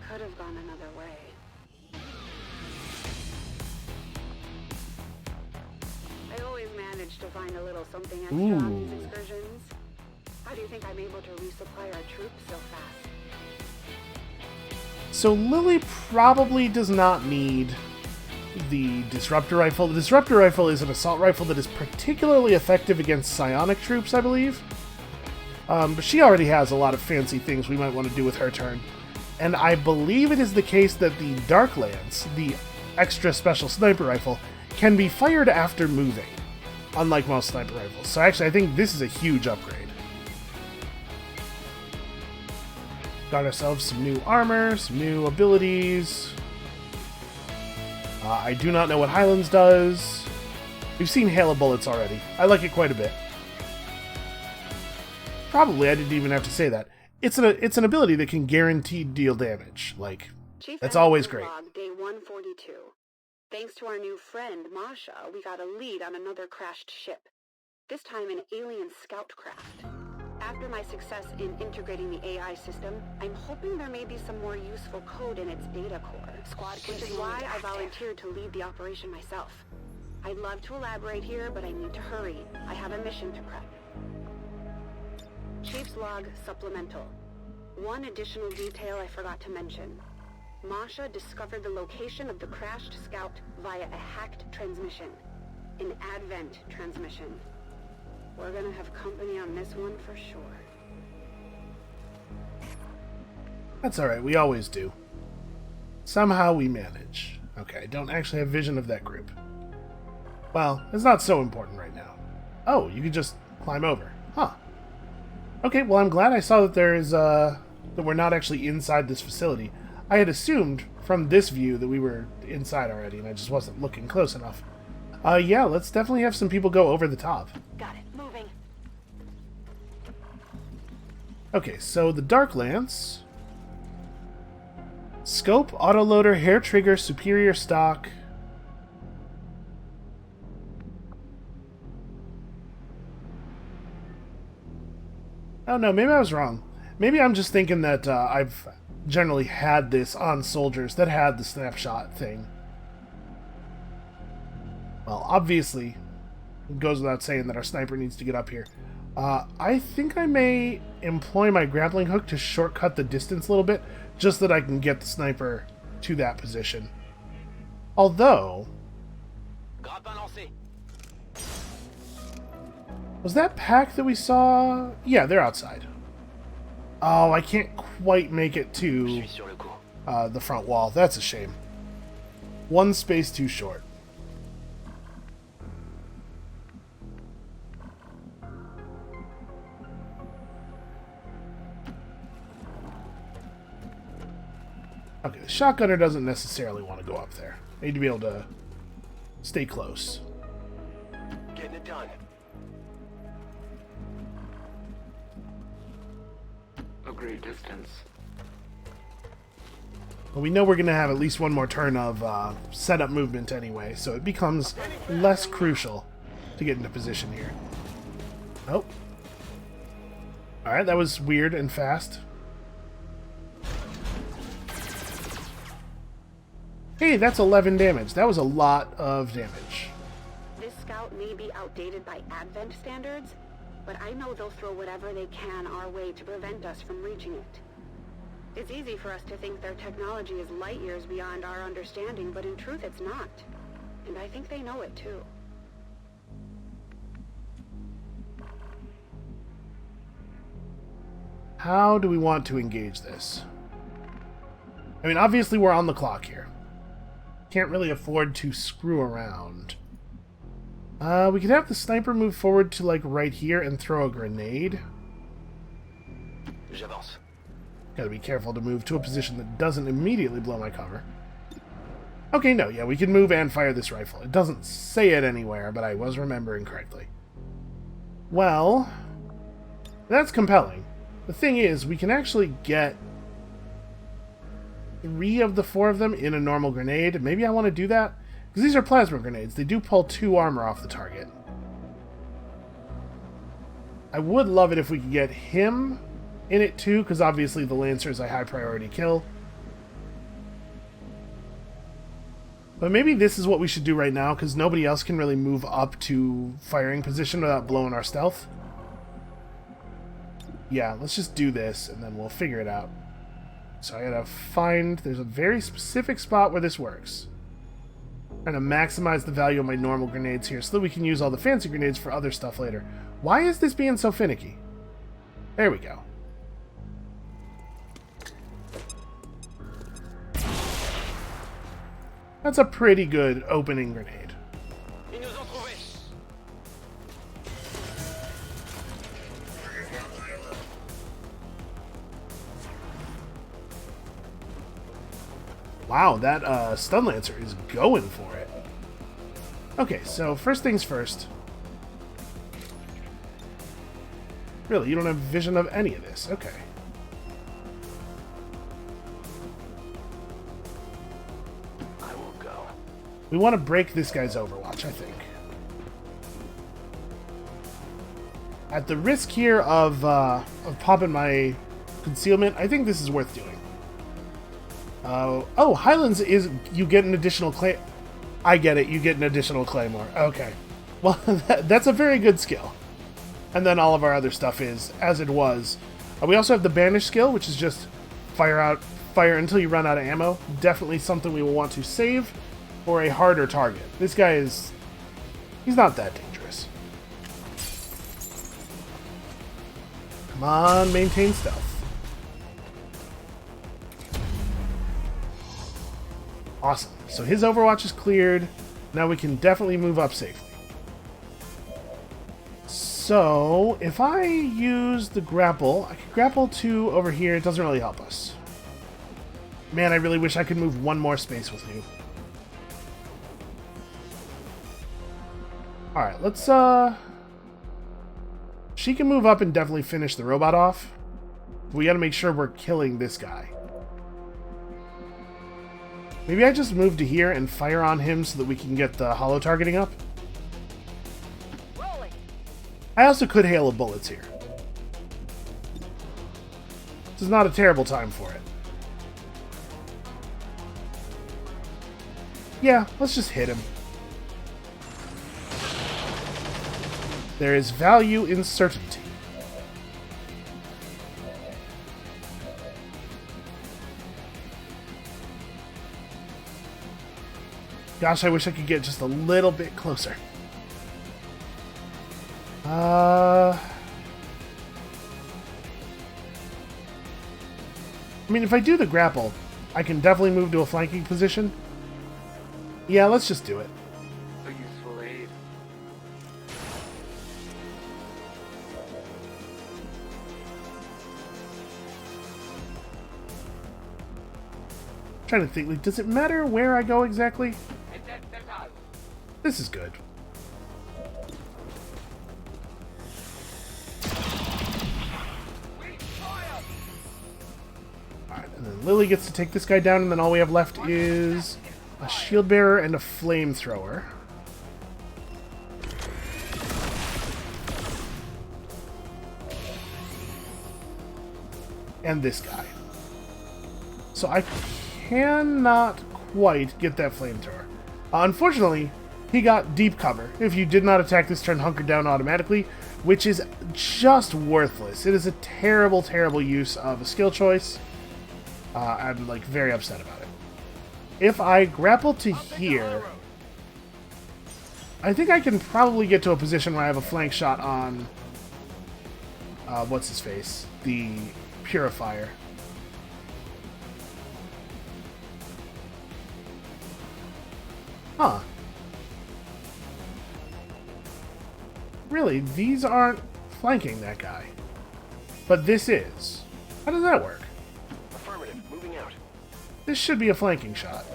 Could have gone another way. I always manage to find a little something extra on these excursions. How do you think I'm able to resupply our troops so fast? So Lily probably does not need the Disruptor Rifle. The Disruptor Rifle is an assault rifle that is particularly effective against psionic troops, I believe. But she already has a lot of fancy things we might want to do with her turn. And I believe it is the case that the Dark Lance, the extra special sniper rifle, can be fired after moving, unlike most sniper rifles. So actually, I think this is a huge upgrade. Got ourselves some new armor, some new abilities. I do not know what Highlands does. We've seen Hail of Bullets already. I like it quite a bit. Probably I didn't even have to say that. It's an ability that can guaranteed deal damage. Like, Chief that's always Editor great. Log, Day 142. Thanks to our new friend, Masha, we got a lead on another crashed ship. This time an alien scout craft. After my success in integrating the AI system, I'm hoping there may be some more useful code in its data core. Which is why I volunteered to lead the operation myself. I'd love to elaborate here, but I need to hurry. I have a mission to prep. Chief's Log Supplemental. One additional detail I forgot to mention. Masha discovered the location of the crashed scout via a hacked transmission. An Advent transmission. We're gonna have company on this one for sure. That's alright, we always do. Somehow we manage. Okay, I don't actually have vision of that group. Well, it's not so important right now. Oh, you could just climb over. Huh. Okay, well I'm glad I saw that there is, that we're not actually inside this facility. I had assumed from this view that we were inside already, and I just wasn't looking close enough. Yeah, let's definitely have some people go over the top. Got it. Moving. Okay, so the Dark Lance. Scope, autoloader, hair trigger, superior stock. Oh no, maybe I was wrong. Maybe I'm just thinking that I've generally had this on soldiers that had the snapshot thing. Well, obviously, it goes without saying that our sniper needs to get up here. I think I may employ my grappling hook to shortcut the distance a little bit, just so that I can get the sniper to that position. Although... Grappin lancé. Was that pack that we saw? Yeah, they're outside. Oh, I can't quite make it Je to suis sur le coup. the front wall. That's a shame. One space too short. Okay, the shotgunner doesn't necessarily want to go up there. They need to be able to stay close. Getting it done. Agreed distance. But we know we're going to have at least one more turn of setup movement anyway, so it becomes less crucial to get into position here. Oh. Alright, that was weird and fast. Hey, that's 11 damage. That was a lot of damage. This scout may be outdated by Advent standards, but I know they'll throw whatever they can our way to prevent us from reaching it. It's easy for us to think their technology is light years beyond our understanding, but in truth it's not. And I think they know it too. How do we want to engage this? I mean, obviously we're on the clock here. Can't really afford to screw around. We could have the sniper move forward to, like, right here and throw a grenade. J'avance. Gotta be careful to move to a position that doesn't immediately blow my cover. Okay, no, yeah, we can move and fire this rifle. It doesn't say it anywhere, but I was remembering correctly. Well, that's compelling. The thing is, we can actually get 3 of the 4 of them in a normal grenade. Maybe I want to do that? Because these are plasma grenades. They do pull 2 armor off the target. I would love it if we could get him in it too, because obviously the Lancer is a high priority kill. But maybe this is what we should do right now, because nobody else can really move up to firing position without blowing our stealth. Yeah, let's just do this, and then we'll figure it out. So I gotta find... There's a very specific spot where this works. Trying to maximize the value of my normal grenades here, so that we can use all the fancy grenades for other stuff later. Why is this being so finicky? There we go. That's a pretty good opening grenade. Ils nous ont trouvés. Wow, that stun lancer is going for it. Okay, so first things first. Really, you don't have vision of any of this. Okay. I will go. We want to break this guy's Overwatch, I think. At the risk here of popping my concealment, I think this is worth doing. Oh, Highlands is... You get an additional clay... I get it, you get an additional claymore. Okay. Well, that's a very good skill. And then all of our other stuff is as it was. We also have the Banish skill, which is just fire until you run out of ammo. Definitely something we will want to save for a harder target. This guy is... He's not that dangerous. Come on, maintain stealth. Awesome. So his Overwatch is cleared. Now we can definitely move up safely. So, if I use the grapple, I can grapple to over here. It doesn't really help us. Man, I really wish I could move one more space with you. Alright, let's, She can move up and definitely finish the robot off. We gotta make sure we're killing this guy. Maybe I just move to here and fire on him so that we can get the holo targeting up. Rolling. I also could hail of bullets here. This is not a terrible time for it. Yeah, let's just hit him. There is value in certainty. Gosh, I wish I could get just a little bit closer. I mean, if I do the grapple, I can definitely move to a flanking position. Yeah, let's just do it. A useful aid. Trying to think, like, does it matter where I go exactly? This is good. Alright, and then Lily gets to take this guy down, and then all we have left is a shield bearer and a flamethrower. And this guy. So I cannot quite get that flamethrower. Unfortunately, he got deep cover. If you did not attack this turn, hunkered down automatically, which is just worthless. It is a terrible, terrible use of a skill choice. I'm, like, very upset about it. If I grapple to here, I think I can probably get to a position where I have a flank shot on... what's his face? The Purifier. Huh. Really, these aren't flanking that guy. But this is. How does that work? Affirmative. Moving out. This should be a flanking shot.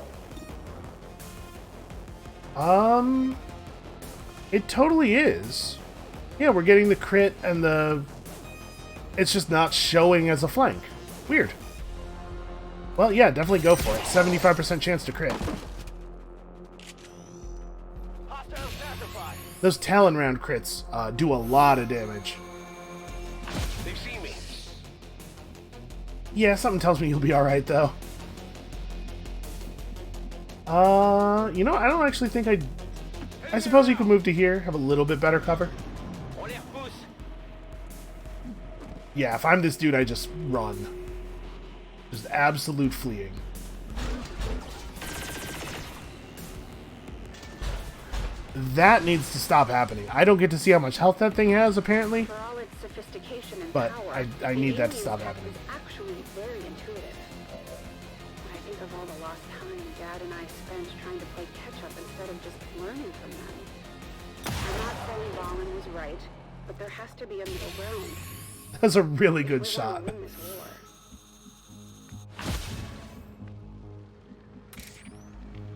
It totally is. Yeah, we're getting the crit and the... It's just not showing as a flank. Weird. Well, yeah, definitely go for it. 75% chance to crit. Hostile sacrifice. Those Talon round crits do a lot of damage. They've seen me. Yeah, something tells me you'll be alright, though. You know, I don't actually think I suppose you could move to here, have a little bit better cover. On les repousse. Yeah, if I'm this dude, I just run. Just absolute fleeing. That needs to stop happening. I don't get to see how much health that thing has, apparently. For all its sophistication and But power, I the need that to alien stop tech happening. is actually very intuitive. When I think of all the lost time Dad and I I spent trying to play catch-up instead of just learning from them. I'm not saying Valen was right, but there has to be a middle ground. That's a really good We shot. want to win this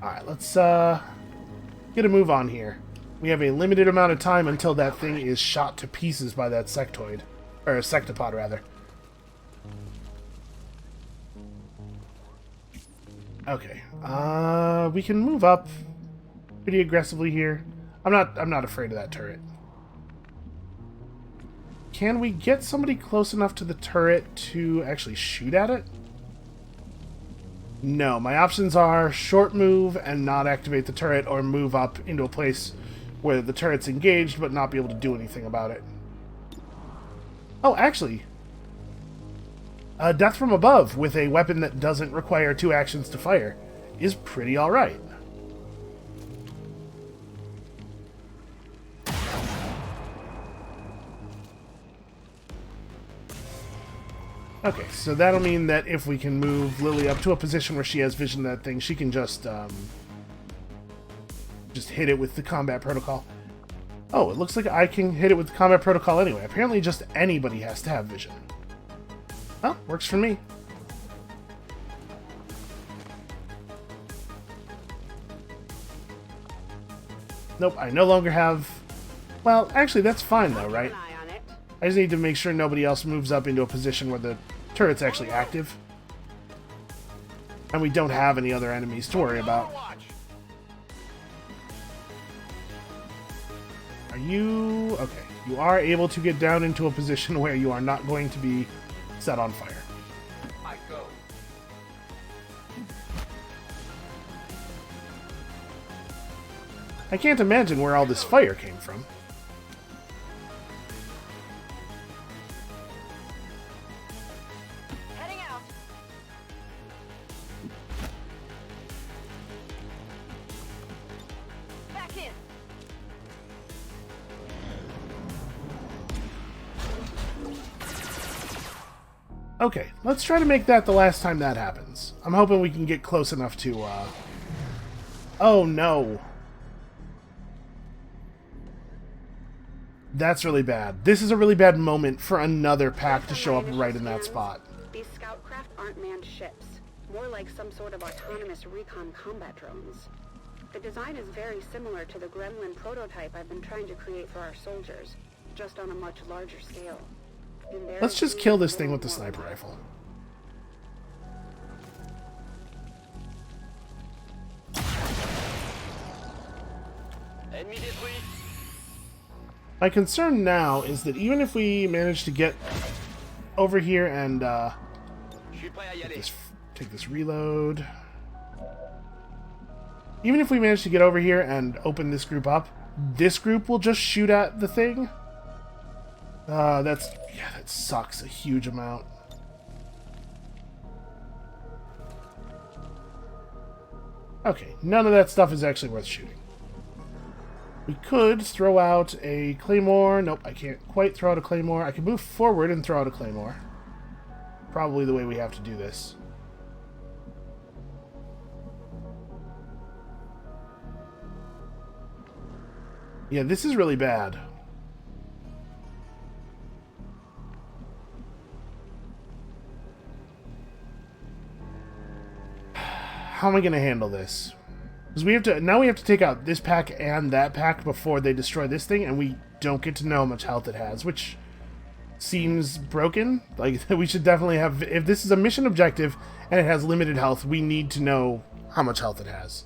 war. Alright, let's get a move on here. We have a limited amount of time until that thing is shot to pieces by that sectoid. Or sectopod, rather. Okay. We can move up pretty aggressively here. I'm not afraid of that turret. Can we get somebody close enough to the turret to actually shoot at it? No, my options are short move and not activate the turret, or move up into a place where the turret's engaged but not be able to do anything about it. Oh, actually, death from above with a weapon that doesn't require 2 actions to fire is pretty alright. Okay, so that'll mean that if we can move Lily up to a position where she has vision of that thing, she can just hit it with the combat protocol. Oh, it looks like I can hit it with the combat protocol anyway. Apparently just anybody has to have vision. Well, works for me. Nope, I no longer have... Well, actually, that's fine though, right? Keep an eye on it. I just need to make sure nobody else moves up into a position where the turret's actually active. And we don't have any other enemies to worry about. Watch. Are you... Okay. You are able to get down into a position where you are not going to be set on fire. I go. I can't imagine where all this fire came from. Heading out. Back in. Okay, let's try to make that the last time that happens. I'm hoping we can get close enough to, Oh, no. That's really bad. This is a really bad moment for another pack to show up right in that spot. These scout craft aren't manned ships. More like some sort of autonomous recon combat drones. The design is very similar to the Gremlin prototype I've been trying to create for our soldiers, just on a much larger scale. And there's Let's just kill this thing with the sniper rifle. Ennemi détruit. My concern now is that even if we manage to get over here and Je suis prêt à y aller. take this reload. Even if we manage to get over here and open this group up, this group will just shoot at the thing. That sucks a huge amount. Okay, none of that stuff is actually worth shooting. We could throw out a claymore. Nope, I can't quite throw out a claymore. I can move forward and throw out a claymore. Probably the way we have to do this. Yeah, this is really bad. How am I going to handle this? Because we have to take out this pack and that pack before they destroy this thing, and we don't get to know how much health it has, which seems broken. Like, we should definitely have... If this is a mission objective and it has limited health, we need to know how much health it has.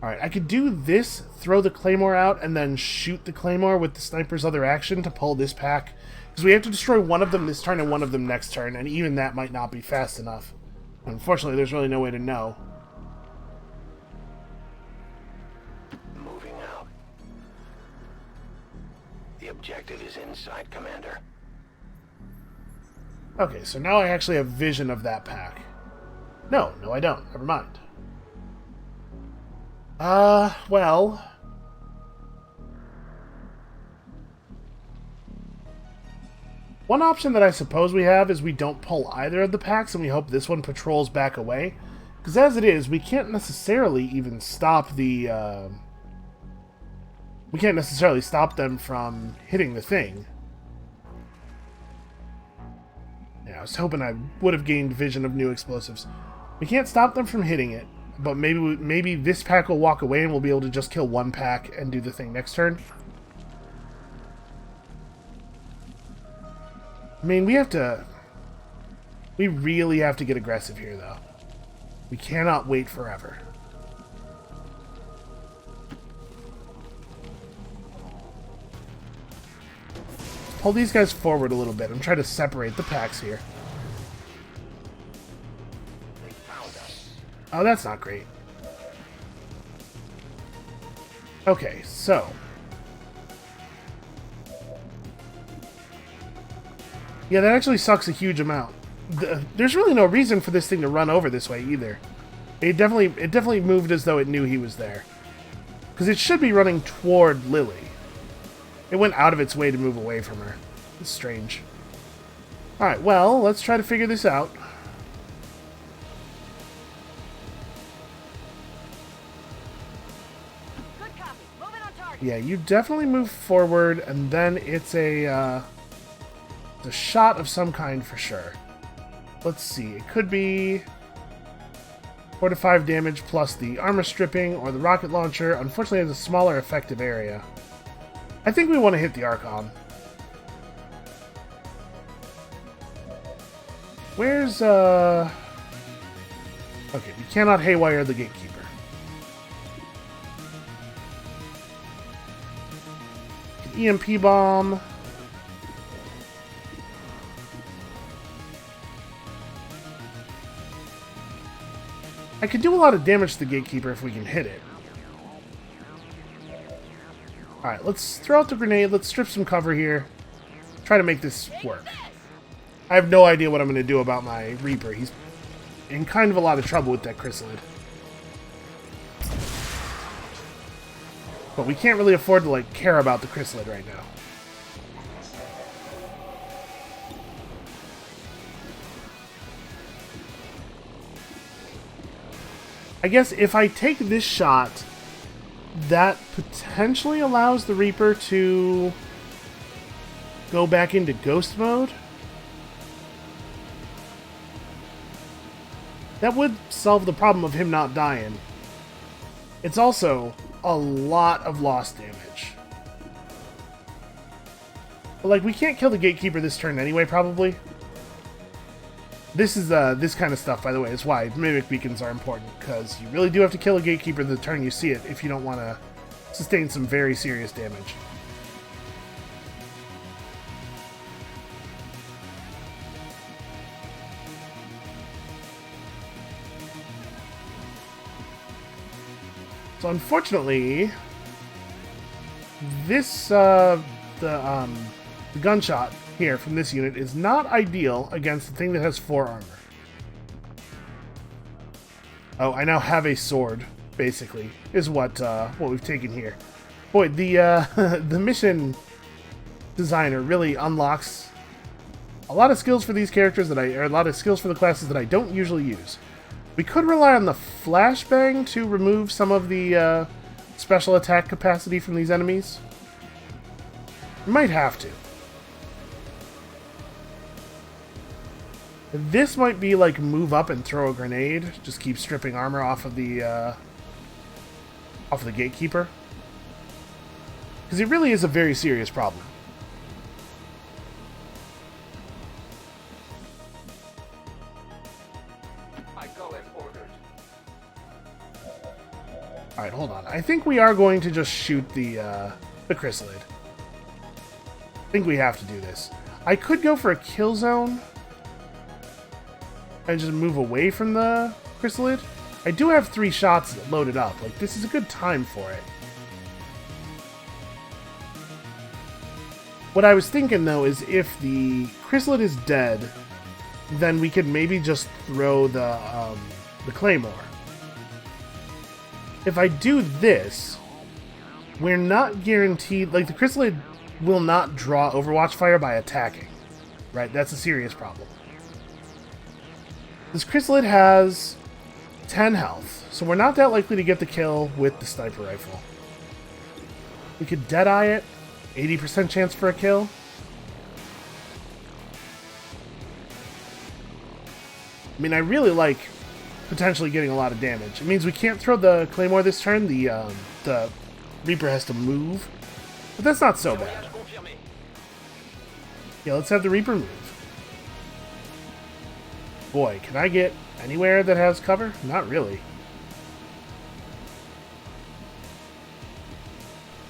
Alright, I could do this, throw the claymore out, and then shoot the claymore with the sniper's other action to pull this pack. Because we have to destroy one of them this turn and one of them next turn, and even that might not be fast enough. Unfortunately, there's really no way to know. Moving out. The objective is inside, Commander. Okay, so now I actually have vision of that pack. No, I don't. Never mind. Well... One option that I suppose we have is we don't pull either of the packs and we hope this one patrols back away. Because as it is, we can't necessarily even stop the... we can't necessarily stop them from hitting the thing. Yeah, I was hoping I would have gained vision of new explosives. We can't stop them from hitting it, but maybe this pack will walk away and we'll be able to just kill one pack and do the thing next turn. I mean, we really have to get aggressive here, though. We cannot wait forever. Pull these guys forward a little bit. I'm trying to separate the packs here. Oh, that's not great. Okay, so... yeah, that actually sucks a huge amount. There's really no reason for this thing to run over this way either. It definitely moved as though it knew he was there. Because it should be running toward Lily. It went out of its way to move away from her. It's strange. Alright, well, let's try to figure this out. Good copy. Moving on target. Yeah, you definitely move forward, and then it's a shot of some kind for sure. Let's see, it could be 4 to 5 damage plus the armor stripping or the rocket launcher. Unfortunately, it's a smaller effective area. I think we want to hit the Archon. Where's, okay, we cannot haywire the Gatekeeper. EMP bomb. I could do a lot of damage to the Gatekeeper if we can hit it. Alright, let's throw out the grenade. Let's strip some cover here. Try to make this work. I have no idea what I'm going to do about my Reaper. He's in kind of a lot of trouble with that chrysalid. But we can't really afford to, like, care about the chrysalid right now. I guess if I take this shot, that potentially allows the Reaper to go back into ghost mode. That would solve the problem of him not dying. It's also a lot of lost damage. But, like, we can't kill the Gatekeeper this turn anyway, probably. This is, this kind of stuff, by the way, is why Mimic Beacons are important, because you really do have to kill a Gatekeeper the turn you see it if you don't want to sustain some very serious damage. So unfortunately, this, the gunshot here from this unit is not ideal against the thing that has 4 armor. Oh, I now have a sword, basically, is what we've taken here. Boy, the the mission designer really unlocks a lot of skills for these characters or a lot of skills for the classes that I don't usually use. We could rely on the flashbang to remove some of the special attack capacity from these enemies. We might have to. This might be like move up and throw a grenade. Just keep stripping armor off of the Gatekeeper. Because it really is a very serious problem. I go as ordered. Alright, hold on. I think we are going to just shoot the chrysalid. I think we have to do this. I could go for a kill zone and just move away from the chrysalid. I do have 3 shots loaded up. Like, this is a good time for it. What I was thinking, though, is if the chrysalid is dead, then we could maybe just throw the claymore. If I do this, we're not guaranteed... like, the chrysalid will not draw Overwatch fire by attacking. Right? That's a serious problem. This chrysalid has 10 health. So we're not that likely to get the kill with the sniper rifle. We could deadeye it. 80% chance for a kill. I mean, I really like potentially getting a lot of damage. It means we can't throw the Claymore this turn. The Reaper has to move. But that's not so bad. Yeah, let's have the Reaper move. Boy, can I get anywhere that has cover? Not really.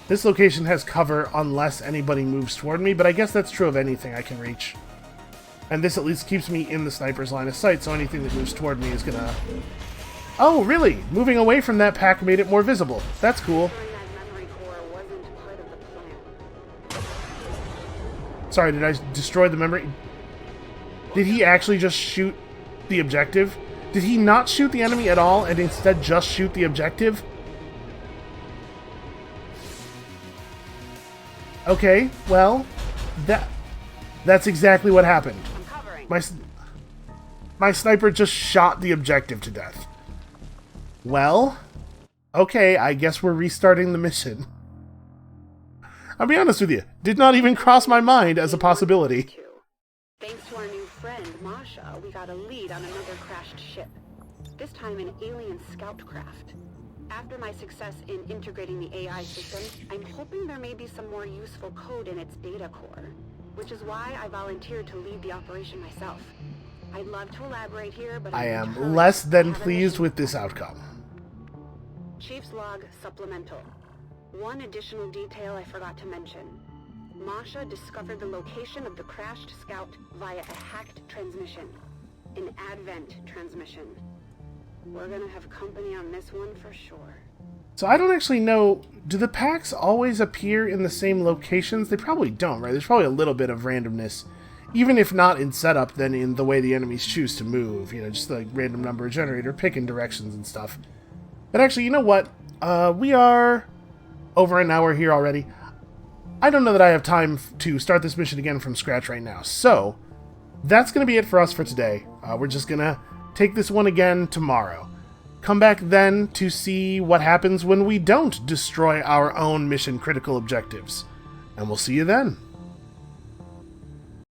This location has cover unless anybody moves toward me, but I guess that's true of anything I can reach. And this at least keeps me in the sniper's line of sight, so anything that moves toward me is gonna... Oh, really? Moving away from that pack made it more visible. That's cool. Sorry, did I destroy the memory? Did he actually just shoot the objective? Did he not shoot the enemy at all and instead just shoot the objective? Okay, well, that's exactly what happened. My sniper just shot the objective to death. Well, okay, I guess we're restarting the mission. I'll be honest with you, did not even cross my mind as a possibility. Thanks to our new friend, Masha, we got a lead on another crashed ship. This time an alien scout craft. After my success in integrating the AI system, I'm hoping there may be some more useful code in its data core, which is why I volunteered to lead the operation myself. I'd love to elaborate here, but I am less than pleased with this outcome. Chief's log supplemental. One additional detail I forgot to mention. Masha discovered the location of the crashed scout via a hacked transmission. An Advent transmission. We're gonna have company on this one for sure. So I don't actually know, do the packs always appear in the same locations? They probably don't, right? There's probably a little bit of randomness, even if not in setup, then in the way the enemies choose to move. You know, just like random number generator, picking directions and stuff. But actually, you know what? We are over an hour here already. I don't know that I have time to start this mission again from scratch right now. So, that's going to be it for us for today. We're just going to take this one again tomorrow. Come back then to see what happens when we don't destroy our own mission-critical objectives. And we'll see you then.